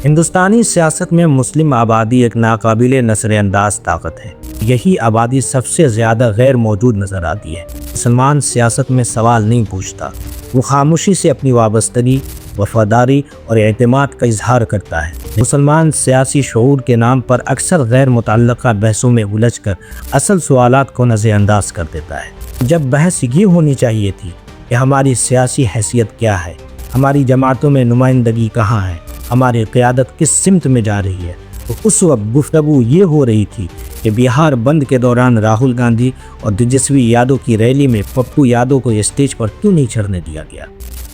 ہندوستانی سیاست میں مسلم آبادی ایک ناقابل نظر انداز طاقت ہے۔ یہی آبادی سب سے زیادہ غیر موجود نظر آتی ہے۔ مسلمان سیاست میں سوال نہیں پوچھتا، وہ خاموشی سے اپنی وابستگی، وفاداری اور اعتماد کا اظہار کرتا ہے۔ مسلمان سیاسی شعور کے نام پر اکثر غیر متعلقہ بحثوں میں الجھ کر اصل سوالات کو نظر انداز کر دیتا ہے۔ جب بحث یہ ہونی چاہیے تھی کہ ہماری سیاسی حیثیت کیا ہے، ہماری جماعتوں میں نمائندگی کہاں ہے، ہماری قیادت کس سمت میں جا رہی ہے، تو اس وقت گفتگو یہ ہو رہی تھی کہ بہار بند کے دوران راہل گاندھی اور تیجسوی یادو کی ریلی میں پپو یادو کو اسٹیج پر کیوں نہیں چڑھنے دیا گیا،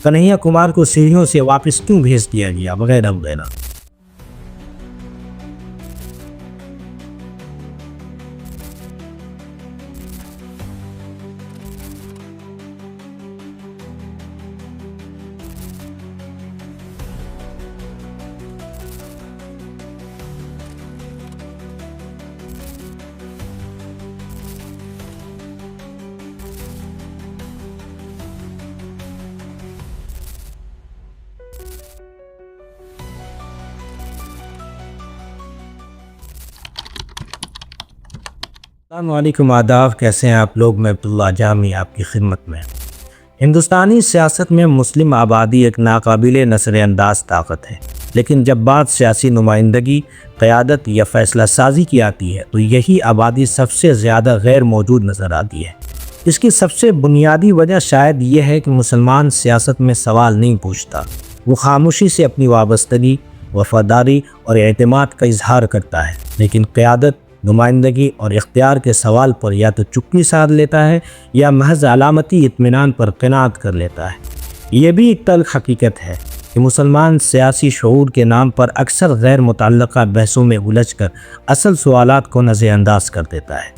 کنہیا کمار کو سیڑھیوں سے واپس کیوں بھیج دیا گیا، وغیرہ وغیرہ۔ السلام علیکم، آداب، کیسے ہیں آپ لوگ؟ میں عبداللہ جامی آپ کی خدمت میں۔ ہندوستانی سیاست میں مسلم آبادی ایک ناقابل نظر انداز طاقت ہے، لیکن جب بات سیاسی نمائندگی، قیادت یا فیصلہ سازی کی آتی ہے تو یہی آبادی سب سے زیادہ غیر موجود نظر آتی ہے۔ اس کی سب سے بنیادی وجہ شاید یہ ہے کہ مسلمان سیاست میں سوال نہیں پوچھتا، وہ خاموشی سے اپنی وابستگی، وفاداری اور اعتماد کا اظہار کرتا ہے، لیکن قیادت، نمائندگی اور اختیار کے سوال پر یا تو چپی سادھ لیتا ہے یا محض علامتی اطمینان پر قناعت کر لیتا ہے۔ یہ بھی ایک تلخ حقیقت ہے کہ مسلمان سیاسی شعور کے نام پر اکثر غیر متعلقہ بحثوں میں الجھ کر اصل سوالات کو نظر انداز کر دیتا ہے۔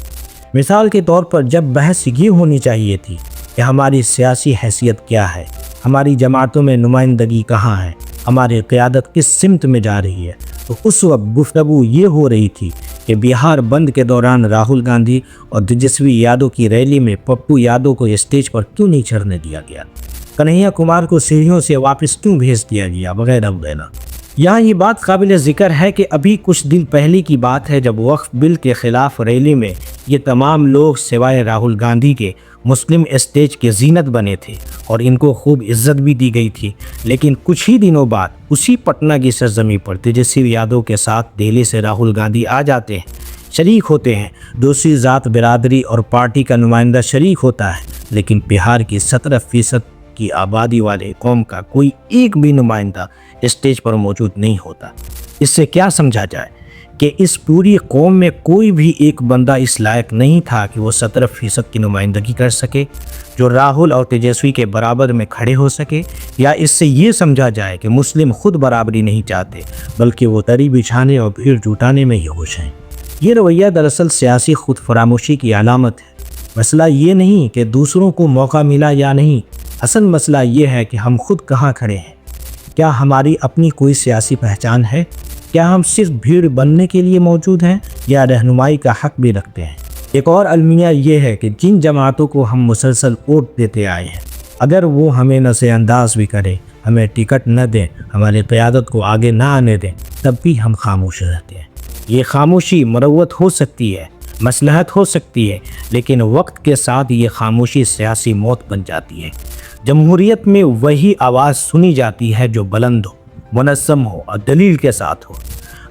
مثال کے طور پر جب بحث یہ ہونی چاہیے تھی کہ ہماری سیاسی حیثیت کیا ہے، ہماری جماعتوں میں نمائندگی کہاں ہے، ہماری قیادت کس سمت میں جا رہی ہے، تو اس وقت گفتگو یہ ہو رہی تھی کہ بہار بند کے دوران راہل گاندھی اور تیجسوی یادو کی ریلی میں پپو یادو کو اسٹیج پر کیوں نہیں چڑھنے دیا گیا، کنہیا کمار کو سیڑھیوں سے واپس کیوں بھیج دیا گیا، وغیرہ وغیرہ۔ یہاں یہ بات قابل ذکر ہے کہ ابھی کچھ دن پہلے کی بات ہے جب وقف بل کے خلاف ریلی میں یہ تمام لوگ سوائے راہل گاندھی کے مسلم اسٹیج کے زینت بنے تھے اور ان کو خوب عزت بھی دی گئی تھی، لیکن کچھ ہی دنوں بعد اسی پٹنہ کی سرزمین پر تیجسوی یادو کے ساتھ دہلی سے راہل گاندھی آ جاتے ہیں، شریک ہوتے ہیں، دوسری ذات، برادری اور پارٹی کا نمائندہ شریک ہوتا ہے، لیکن بہار کی 17% کی آبادی والے قوم کا کوئی ایک بھی نمائندہ اسٹیج پر موجود نہیں ہوتا۔ اس سے کیا سمجھا جائے کہ اس پوری قوم میں کوئی بھی ایک بندہ اس لائق نہیں تھا کہ وہ 17% کی نمائندگی کر سکے، جو راہل اور تیجسوی کے برابر میں کھڑے ہو سکے، یا اس سے یہ سمجھا جائے کہ مسلم خود برابری نہیں چاہتے بلکہ وہ تری بچھانے اور بھیڑ جٹانے میں ہی خوش ہیں۔ یہ رویہ دراصل سیاسی خود فراموشی کی علامت ہے۔ مسئلہ یہ نہیں کہ دوسروں کو موقع ملا یا نہیں، اصل مسئلہ یہ ہے کہ ہم خود کہاں کھڑے ہیں۔ کیا ہماری اپنی کوئی سیاسی پہچان ہے؟ کیا ہم صرف بھیڑ بننے کے لیے موجود ہیں یا رہنمائی کا حق بھی رکھتے ہیں؟ ایک اور المیہ یہ ہے کہ جن جماعتوں کو ہم مسلسل ووٹ دیتے آئے ہیں، اگر وہ ہمیں نظر انداز بھی کریں، ہمیں ٹکٹ نہ دیں، ہماری قیادت کو آگے نہ آنے دیں، تب بھی ہم خاموش رہتے ہیں۔ یہ خاموشی مروت ہو سکتی ہے، مصلحت ہو سکتی ہے، لیکن وقت کے ساتھ یہ خاموشی سیاسی موت بن جاتی ہے۔ جمہوریت میں وہی آواز سنی جاتی ہے جو بلند ہو، منظم ہو اور دلیل کے ساتھ ہو۔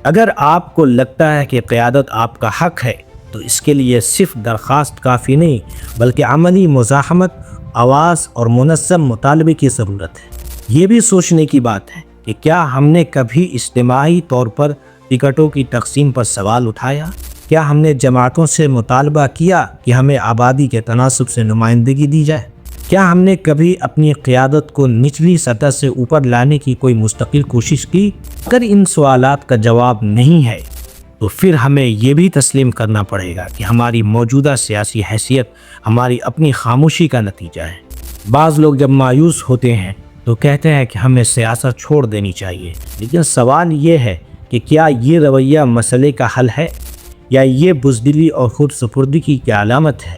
اگر آپ کو لگتا ہے کہ قیادت آپ کا حق ہے تو اس کے لیے صرف درخواست کافی نہیں بلکہ عملی مزاحمت، آواز اور منظم مطالبے کی ضرورت ہے۔ یہ بھی سوچنے کی بات ہے کہ کیا ہم نے کبھی اجتماعی طور پر ٹکٹوں کی تقسیم پر سوال اٹھایا؟ کیا ہم نے جماعتوں سے مطالبہ کیا کہ ہمیں آبادی کے تناسب سے نمائندگی دی جائے؟ کیا ہم نے کبھی اپنی قیادت کو نچلی سطح سے اوپر لانے کی کوئی مستقل کوشش کی؟ اگر ان سوالات کا جواب نہیں ہے تو پھر ہمیں یہ بھی تسلیم کرنا پڑے گا کہ ہماری موجودہ سیاسی حیثیت ہماری اپنی خاموشی کا نتیجہ ہے۔ بعض لوگ جب مایوس ہوتے ہیں تو کہتے ہیں کہ ہمیں سیاست چھوڑ دینی چاہیے، لیکن سوال یہ ہے کہ کیا یہ رویہ مسئلے کا حل ہے یا یہ بزدلی اور خود سپردگی کی علامت ہے؟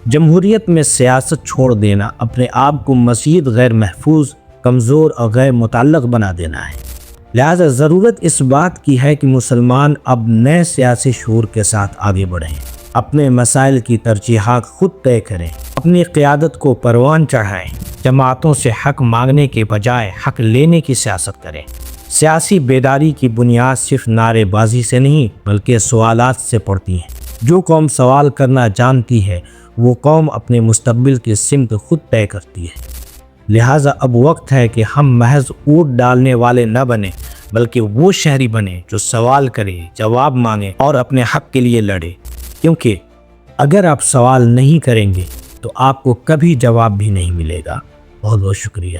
جمہوریت میں سیاست چھوڑ دینا اپنے آپ کو مزید غیر محفوظ، کمزور اور غیر متعلق بنا دینا ہے۔ لہٰذا ضرورت اس بات کی ہے کہ مسلمان اب نئے سیاسی شعور کے ساتھ آگے بڑھیں، اپنے مسائل کی ترجیحات خود طے کریں، اپنی قیادت کو پروان چڑھائیں، جماعتوں سے حق مانگنے کے بجائے حق لینے کی سیاست کریں۔ سیاسی بیداری کی بنیاد صرف نعرے بازی سے نہیں بلکہ سوالات سے پڑتی ہیں۔ جو قوم سوال کرنا جانتی ہے وہ قوم اپنے مستقبل کی سمت خود طے کرتی ہے۔ لہٰذا اب وقت ہے کہ ہم محض ووٹ ڈالنے والے نہ بنیں بلکہ وہ شہری بنیں جو سوال کرے، جواب مانگے اور اپنے حق کے لیے لڑے، کیونکہ اگر آپ سوال نہیں کریں گے تو آپ کو کبھی جواب بھی نہیں ملے گا۔ بہت بہت شکریہ۔